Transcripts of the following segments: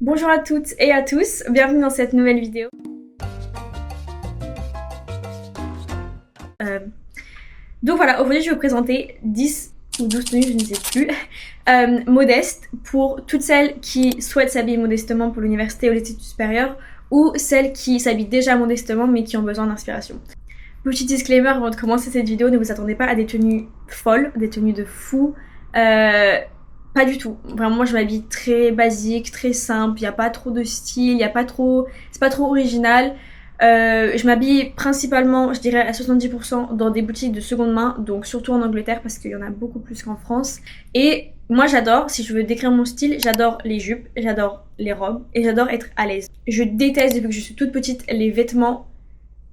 Bonjour à toutes et à tous, bienvenue dans cette nouvelle vidéo. Euh, donc voilà, aujourd'hui je vais vous présenter 10 ou 12 tenues, je ne sais plus, modestes pour toutes celles qui souhaitent s'habiller modestement pour l'université ou les études supérieures ou celles qui s'habillent déjà modestement mais qui ont besoin d'inspiration. Petit disclaimer avant de commencer cette vidéo, ne vous attendez pas à des tenues folles, des tenues de fou. Pas du tout. Vraiment, moi je m'habille très basique, très simple. Il n'y a pas trop de style, il y a pas trop, c'est pas trop original. Je m'habille principalement, je dirais à 70% dans des boutiques de seconde main, donc surtout en Angleterre parce qu'il y en a beaucoup plus qu'en France. Et moi j'adore, si je veux décrire mon style, j'adore les jupes, j'adore les robes et j'adore être à l'aise. Je déteste depuis que je suis toute petite les vêtements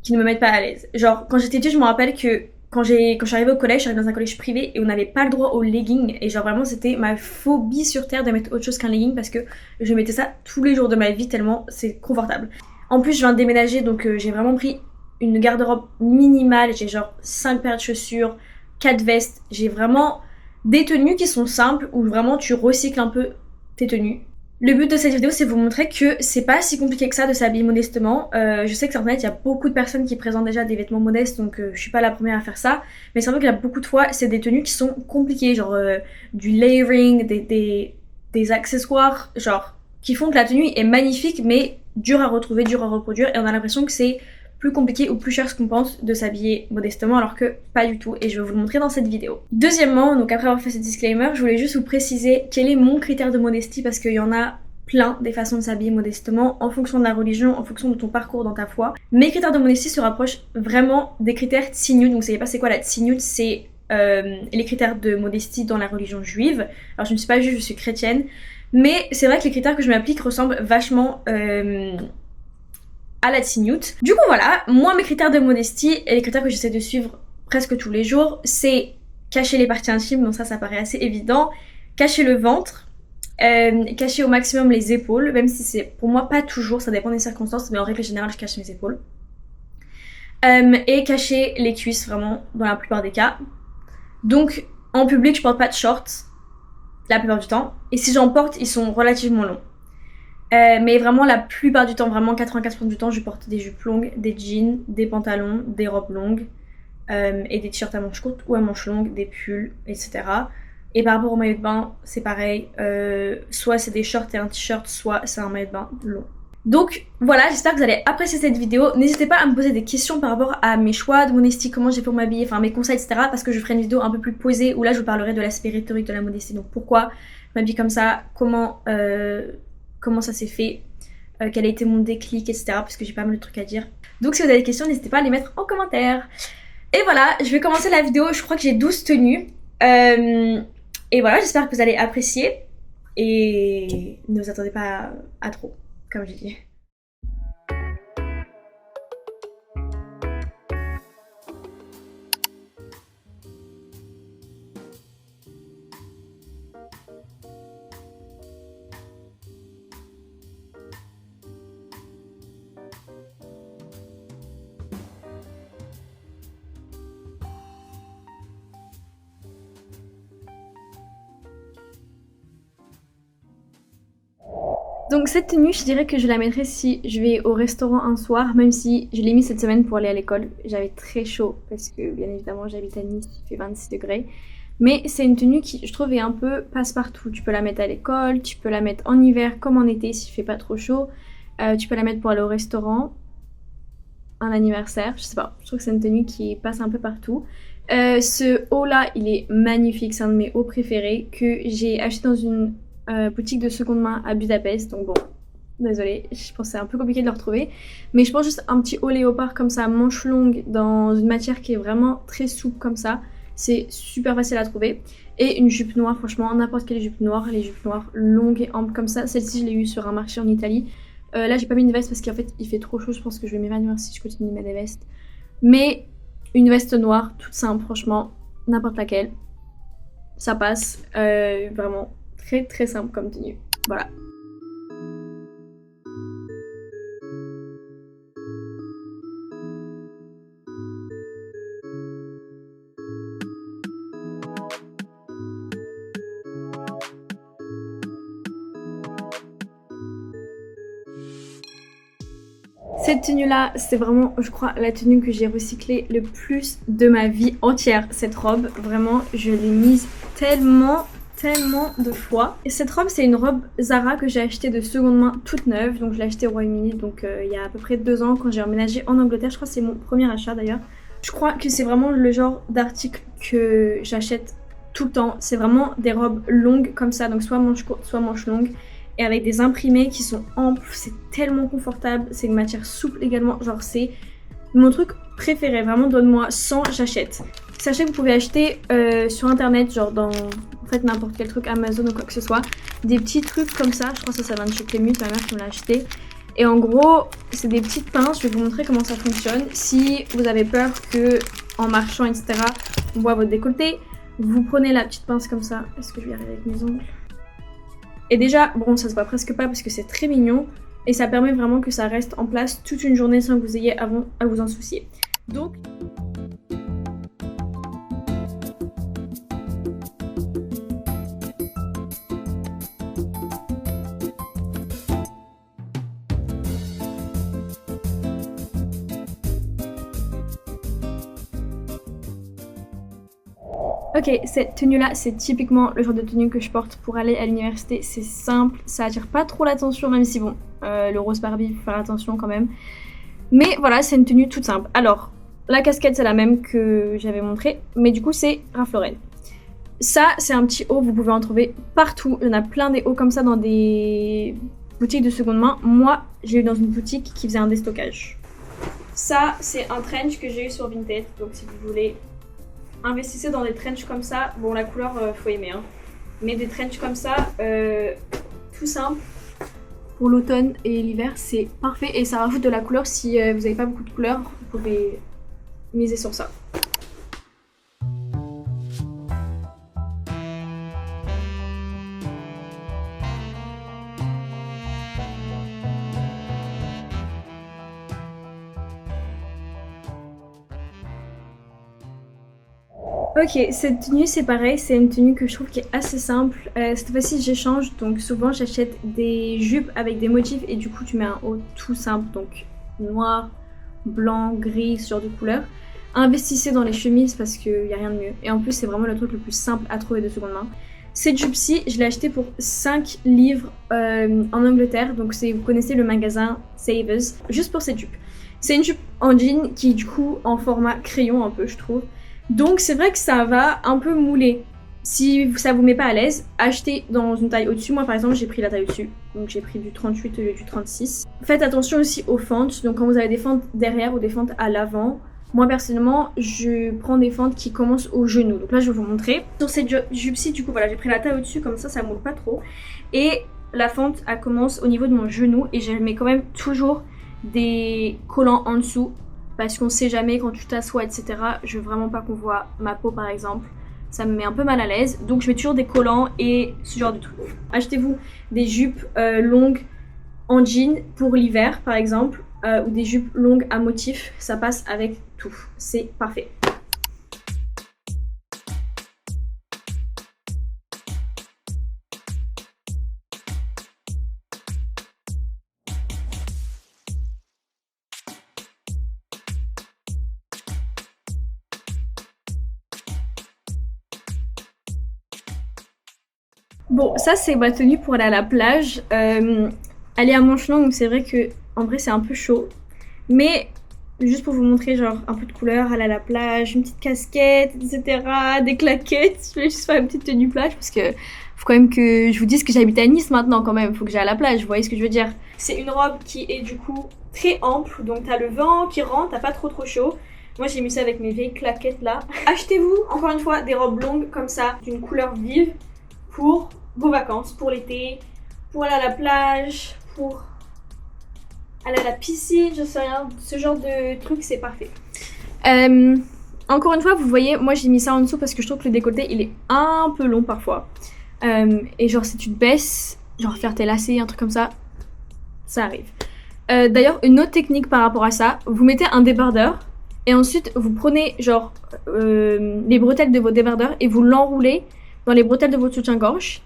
qui ne me mettent pas à l'aise. Genre, quand j'étais petite, je me rappelle que quand je suis arrivée au collège, je suis arrivée dans un collège privé et on n'avait pas le droit aux leggings. Et genre, vraiment, c'était ma phobie sur terre de mettre autre chose qu'un legging parce que je mettais ça tous les jours de ma vie tellement c'est confortable. En plus, je viens de déménager donc j'ai vraiment pris une garde-robe minimale. J'ai genre 5 paires de chaussures, 4 vestes. J'ai vraiment des tenues qui sont simples où vraiment tu recycles un peu tes tenues. Le but de cette vidéo, c'est vous montrer que c'est pas si compliqué que ça de s'habiller modestement. Je sais que sur internet, il y a beaucoup de personnes qui présentent déjà des vêtements modestes, donc je suis pas la première à faire ça. Mais c'est vrai qu'il y a beaucoup de fois, c'est des tenues qui sont compliquées, genre du layering, des accessoires, genre qui font que la tenue est magnifique, mais dure à retrouver, dure à reproduire, et on a l'impression que c'est plus compliqué ou plus cher ce qu'on pense de s'habiller modestement alors que pas du tout et je vais vous le montrer dans cette vidéo. Deuxièmement, donc après avoir fait ce disclaimer, je voulais juste vous préciser quel est mon critère de modestie parce qu'il y en a plein des façons de s'habiller modestement en fonction de la religion, en fonction de ton parcours dans ta foi. Mes critères de modestie se rapprochent vraiment des critères Tzniut. Donc vous savez pas c'est quoi la Tzniut, c'est les critères de modestie dans la religion juive. Alors je ne suis pas juive, je suis chrétienne. Mais c'est vrai que les critères que je m'applique ressemblent vachement à la Tzniut. Du coup voilà, moi mes critères de modestie et les critères que j'essaie de suivre presque tous les jours, c'est cacher les parties intimes, donc ça paraît assez évident, cacher le ventre, cacher au maximum les épaules, même si c'est pour moi pas toujours, ça dépend des circonstances, mais en règle générale je cache mes épaules. Et cacher les cuisses vraiment dans la plupart des cas. Donc en public je porte pas de shorts la plupart du temps, et si j'en porte ils sont relativement longs. Mais vraiment la plupart du temps, vraiment 95% du temps, je porte des jupes longues, des jeans, des pantalons, des robes longues et des t-shirts à manches courtes ou à manches longues, des pulls, etc. Et par rapport au maillot de bain, c'est pareil. Soit c'est des shorts et un t-shirt, soit c'est un maillot de bain long. Donc voilà, j'espère que vous allez apprécier cette vidéo. N'hésitez pas à me poser des questions par rapport à mes choix de modestie, comment j'ai fait pour m'habiller, enfin mes conseils, etc. Parce que je ferai une vidéo un peu plus posée où là je vous parlerai de l'aspect rhétorique de la modestie. Donc pourquoi je m'habille comme ça, comment ça s'est fait, quel a été mon déclic, etc. Parce que j'ai pas mal de trucs à dire. Donc si vous avez des questions, n'hésitez pas à les mettre en commentaire. Et voilà, je vais commencer la vidéo. Je crois que j'ai 12 tenues. Et voilà, j'espère que vous allez apprécier. Et ne vous attendez pas à trop, comme j'ai dit. Donc cette tenue, je dirais que je la mettrais si je vais au restaurant un soir, même si je l'ai mis cette semaine pour aller à l'école. J'avais très chaud parce que bien évidemment j'habite à Nice, il fait 26 degrés. Mais c'est une tenue qui, je trouve, est un peu passe-partout. Tu peux la mettre à l'école, tu peux la mettre en hiver comme en été s'il fait pas trop chaud. Tu peux la mettre pour aller au restaurant, un anniversaire, je sais pas. Je trouve que c'est une tenue qui passe un peu partout. Ce haut là, il est magnifique, c'est un de mes hauts préférés que j'ai acheté dans une boutique de seconde main à Budapest. Donc bon, désolée, je pense que c'est un peu compliqué de le retrouver. Mais je pense juste un petit haut léopard comme ça, manche longue, dans une matière qui est vraiment très souple comme ça. C'est super facile à trouver. Et une jupe noire, franchement, n'importe quelle jupe noire. Les jupes noires longues et amples comme ça. Celle-ci, je l'ai eue sur un marché en Italie. Là, j'ai pas mis une veste parce qu'en fait, il fait trop chaud. Je pense que je vais m'évanouir si je continue de mettre des vestes. Mais une veste noire, toute simple, franchement, n'importe laquelle. Ça passe. Vraiment très très simple comme tenue. Voilà. Cette tenue-là, c'est vraiment, je crois, la tenue que j'ai recyclée le plus de ma vie entière. Cette robe, vraiment, je l'ai mise tellement de fois. Et cette robe, c'est une robe Zara que j'ai achetée de seconde main toute neuve. Donc je l'ai achetée au Royaume-Uni, donc il y a à peu près 2 ans quand j'ai emménagé en Angleterre. Je crois que c'est mon premier achat d'ailleurs. Je crois que c'est vraiment le genre d'article que j'achète tout le temps. C'est vraiment des robes longues comme ça, donc soit manche courte, soit manche longue. Et avec des imprimés qui sont amples, c'est tellement confortable, c'est une matière souple également, genre c'est mon truc préféré, vraiment donne-moi 100, j'achète. Sachez que vous pouvez acheter sur internet, genre dans en fait n'importe quel truc Amazon ou quoi que ce soit, des petits trucs comme ça, je crois que ça vient de chez Clémy, ma mère qui me l'a acheté. Et en gros, c'est des petites pinces, je vais vous montrer comment ça fonctionne. Si vous avez peur que en marchant, etc., on voit votre décolleté, vous prenez la petite pince comme ça. Est-ce que je vais y arriver avec mes ongles? Et déjà, bon, ça se voit presque pas parce que c'est très mignon et ça permet vraiment que ça reste en place toute une journée sans que vous ayez à vous en soucier. Donc... Ok, cette tenue-là, c'est typiquement le genre de tenue que je porte pour aller à l'université. C'est simple, ça attire pas trop l'attention, même si bon, le rose Barbie, faut faire attention quand même. Mais voilà, c'est une tenue toute simple. Alors, la casquette, c'est la même que j'avais montrée, mais du coup, c'est Ralph Lauren. Ça, c'est un petit haut, vous pouvez en trouver partout. Il y en a plein des hauts comme ça dans des boutiques de seconde main. Moi, j'ai eu dans une boutique qui faisait un déstockage. Ça, c'est un trench que j'ai eu sur Vinted, donc si vous voulez... Investissez dans des trenches comme ça. Bon, la couleur, faut aimer, hein. Mais des trenches comme ça, tout simple. Pour l'automne et l'hiver, c'est parfait. Et ça rajoute de la couleur. Si vous n'avez pas beaucoup de couleur, vous pouvez miser sur ça. Ok, cette tenue c'est pareil, c'est une tenue que je trouve qui est assez simple. Cette fois-ci j'échange, donc souvent j'achète des jupes avec des motifs et du coup tu mets un haut tout simple, donc noir, blanc, gris, ce genre de couleur. Investissez dans les chemises parce qu'il n'y a rien de mieux. Et en plus c'est vraiment le truc le plus simple à trouver de seconde main. Cette jupe-ci, je l'ai achetée pour 5 livres en Angleterre, donc vous connaissez le magasin Savers, juste pour cette jupe. C'est une jupe en jean qui est du coup en format crayon un peu je trouve. Donc c'est vrai que ça va un peu mouler. Si ça vous met pas à l'aise, achetez dans une taille au-dessus. Moi par exemple j'ai pris la taille au-dessus. Donc j'ai pris du 38 au lieu du 36. Faites attention aussi aux fentes. Donc quand vous avez des fentes derrière ou des fentes à l'avant. Moi personnellement je prends des fentes qui commencent au genou. Donc là je vais vous montrer. Sur cette jupe-ci du coup voilà j'ai pris la taille au-dessus comme ça moule pas trop. Et la fente elle commence au niveau de mon genou. Et je mets quand même toujours des collants en dessous. Parce qu'on sait jamais quand tu t'assois, etc. Je veux vraiment pas qu'on voit ma peau par exemple. Ça me met un peu mal à l'aise. Donc je mets toujours des collants et ce genre de trucs. Achetez-vous des jupes longues en jean pour l'hiver par exemple. Ou des jupes longues à motif. Ça passe avec tout. C'est parfait. Bon, ça c'est ma tenue pour aller à la plage. Elle est à manches longues, donc c'est vrai que en vrai c'est un peu chaud. Mais juste pour vous montrer genre un peu de couleur, aller à la plage, une petite casquette, etc. Des claquettes. Je vais juste faire une petite tenue plage parce que faut quand même que je vous dise que j'habite à Nice maintenant quand même. Faut que j'aille à la plage, vous voyez ce que je veux dire. C'est une robe qui est du coup très ample, donc t'as le vent qui rentre, t'as pas trop chaud. Moi j'ai mis ça avec mes vieilles claquettes là. Achetez-vous encore une fois des robes longues comme ça, d'une couleur vive pour vos vacances, pour l'été, pour aller à la plage, pour aller à la piscine, je sais rien, ce genre de truc c'est parfait. Encore une fois vous voyez, moi j'ai mis ça en dessous parce que je trouve que le décolleté il est un peu long parfois. Et genre si tu te baisses, genre faire tes lacets, un truc comme ça arrive. D'ailleurs une autre technique par rapport à ça, vous mettez un débardeur et ensuite vous prenez genre les bretelles de votre débardeur et vous l'enroulez dans les bretelles de votre soutien-gorge.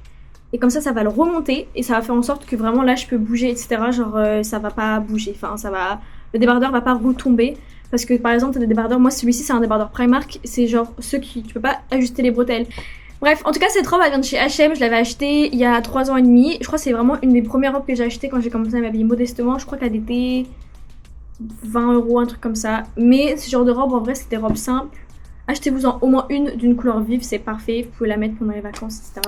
Et comme ça va le remonter et ça va faire en sorte que vraiment là je peux bouger, etc. Genre ça va pas bouger, enfin ça va le débardeur va pas retomber. Parce que par exemple, t'as des débardeurs, moi celui-ci c'est un débardeur Primark, c'est genre ceux qui tu peux pas ajuster les bretelles. Bref, en tout cas cette robe elle vient de chez H&M, je l'avais achetée il y a 3 ans et demi. Je crois que c'est vraiment une des premières robes que j'ai achetées quand j'ai commencé à m'habiller modestement. Je crois qu'elle était 20 €, un truc comme ça. Mais ce genre de robe en vrai c'est des robes simples. Achetez-vous-en au moins une d'une couleur vive, c'est parfait. Vous pouvez la mettre pendant les vacances, etc.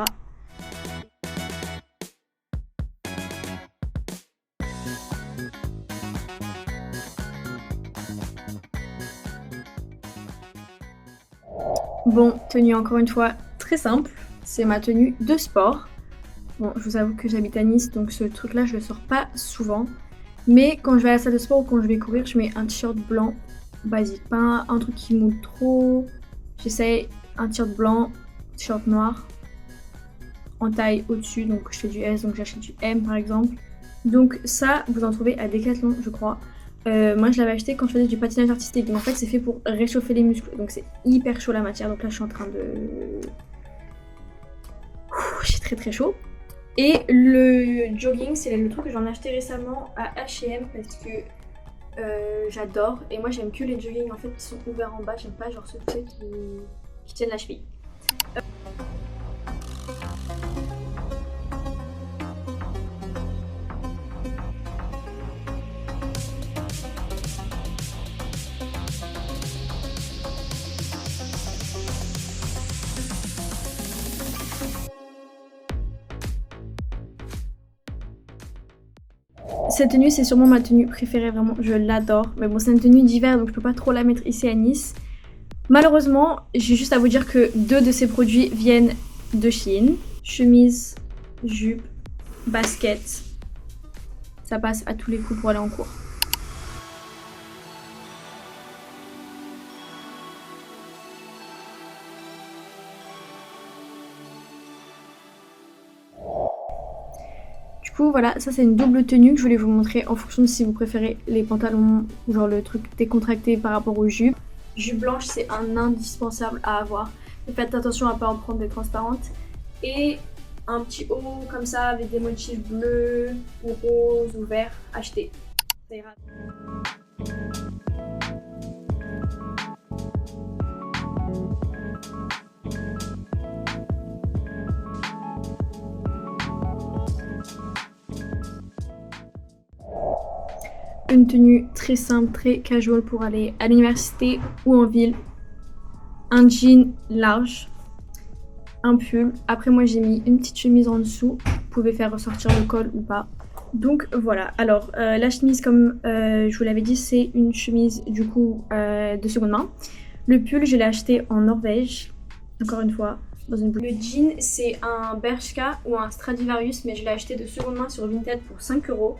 Bon, tenue encore une fois très simple, c'est ma tenue de sport. Bon, je vous avoue que j'habite à Nice, donc ce truc là je le sors pas souvent. Mais quand je vais à la salle de sport ou quand je vais courir, je mets un t-shirt blanc basique, pas un truc qui moule trop. J'essaye un t-shirt blanc, t-shirt noir, en taille au-dessus, donc je fais du S, donc j'achète du M par exemple. Donc ça, vous en trouvez à Decathlon, je crois. Moi je l'avais acheté quand je faisais du patinage artistique, donc en fait c'est fait pour réchauffer les muscles, donc c'est hyper chaud la matière, donc là je suis en train de... J'ai très très chaud. Et le jogging, c'est le truc que j'en ai acheté récemment à H&M parce que j'adore. Et moi j'aime que les joggings en fait qui sont ouverts en bas, j'aime pas genre ceux qui tiennent la cheville. Cette tenue c'est sûrement ma tenue préférée, vraiment je l'adore. Mais bon c'est une tenue d'hiver donc je peux pas trop la mettre ici à Nice. Malheureusement j'ai juste à vous dire que 2 de ces produits viennent de Shein. Chemise, jupe, basket. Ça passe à tous les coups pour aller en cours. Du coup voilà, ça c'est une double tenue que je voulais vous montrer en fonction de si vous préférez les pantalons ou genre le truc décontracté par rapport aux jupes. Jupe blanche c'est un indispensable à avoir, mais faites attention à pas en prendre des transparentes. Et un petit haut comme ça avec des motifs bleus ou roses ou verts, achetez, ça ira. Une tenue très simple, très casual pour aller à l'université ou en ville. Un jean large, un pull. Après moi j'ai mis une petite chemise en dessous. Vous pouvez faire ressortir le col ou pas. Donc voilà, alors la chemise comme je vous l'avais dit c'est une chemise du coup de seconde main. Le pull je l'ai acheté en Norvège, encore une fois. Dans une boutique. Le jean c'est un Bershka ou un Stradivarius mais je l'ai acheté de seconde main sur Vinted pour 5 €.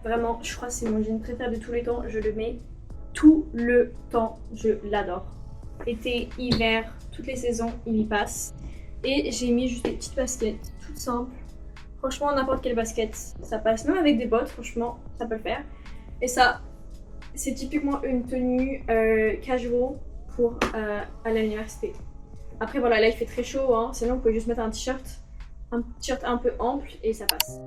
Vraiment, je crois que c'est mon jean préféré de tous les temps. Je le mets tout le temps. Je l'adore. Été, hiver, toutes les saisons, il y passe. Et j'ai mis juste des petites baskets, toutes simples. Franchement, n'importe quelle basket, ça passe. Même avec des bottes, franchement, ça peut le faire. Et ça, c'est typiquement une tenue casual pour aller à l'université. Après, voilà, là il fait très chaud. Hein. Sinon, vous pouvez juste mettre un t-shirt un peu ample et ça passe.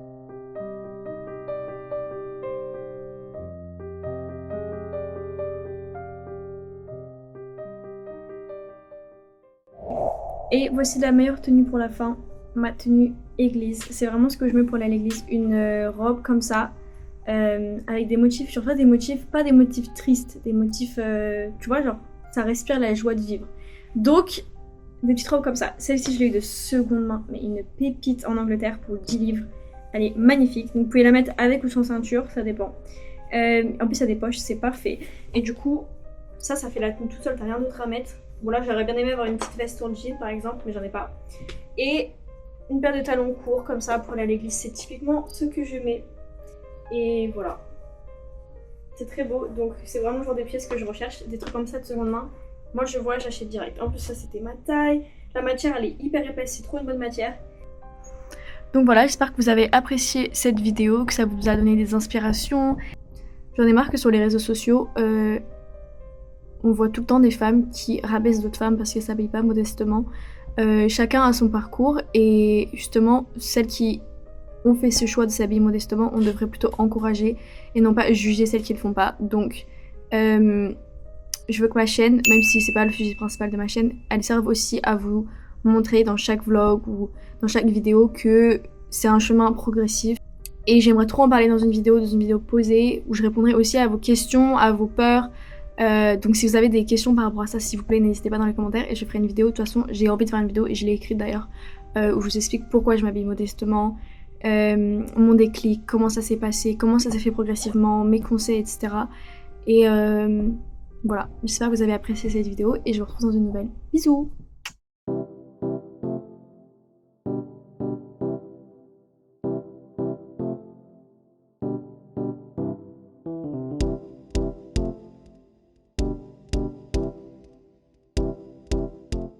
Et voici la meilleure tenue pour la fin, ma tenue église. C'est vraiment ce que je mets pour aller à l'église, une robe comme ça, avec des motifs, surtout des motifs, pas des motifs tristes, des motifs, tu vois, genre, ça respire la joie de vivre. Donc, des petites robes comme ça. Celle-ci, je l'ai eu de seconde main, mais une pépite en Angleterre pour 10 livres. Elle est magnifique, donc vous pouvez la mettre avec ou sans ceinture, ça dépend. En plus, il y a des poches, c'est parfait. Et du coup, ça fait la tenue toute seule, t'as rien d'autre à mettre. Bon là j'aurais bien aimé avoir une petite veste sur le jean par exemple, mais j'en ai pas. Et une paire de talons courts comme ça pour aller à l'église, c'est typiquement ce que je mets. Et voilà. C'est très beau, donc c'est vraiment le genre de pièces que je recherche, des trucs comme ça de seconde main. Moi je vois, j'achète direct. En plus ça c'était ma taille. La matière elle est hyper épaisse, c'est trop une bonne matière. Donc voilà, j'espère que vous avez apprécié cette vidéo, que ça vous a donné des inspirations. J'en ai marre que sur les réseaux sociaux, on voit tout le temps des femmes qui rabaissent d'autres femmes parce qu'elles s'habillent pas modestement. Chacun a son parcours et justement celles qui on fait ce choix de s'habiller modestement, on devrait plutôt encourager et non pas juger celles qui le font pas. Donc je veux que ma chaîne, même si c'est pas le sujet principal de ma chaîne, elle serve aussi à vous montrer dans chaque vlog ou dans chaque vidéo que c'est un chemin progressif. Et j'aimerais trop en parler dans une vidéo posée, où je répondrai aussi à vos questions, à vos peurs. Donc si vous avez des questions par rapport à ça, s'il vous plaît, n'hésitez pas dans les commentaires et je ferai une vidéo. De toute façon, j'ai envie de faire une vidéo et je l'ai écrite d'ailleurs, où je vous explique pourquoi je m'habille modestement, mon déclic, comment ça s'est passé, comment ça s'est fait progressivement, mes conseils, etc. Et voilà, j'espère que vous avez apprécié cette vidéo et je vous retrouve dans une nouvelle. Bisous!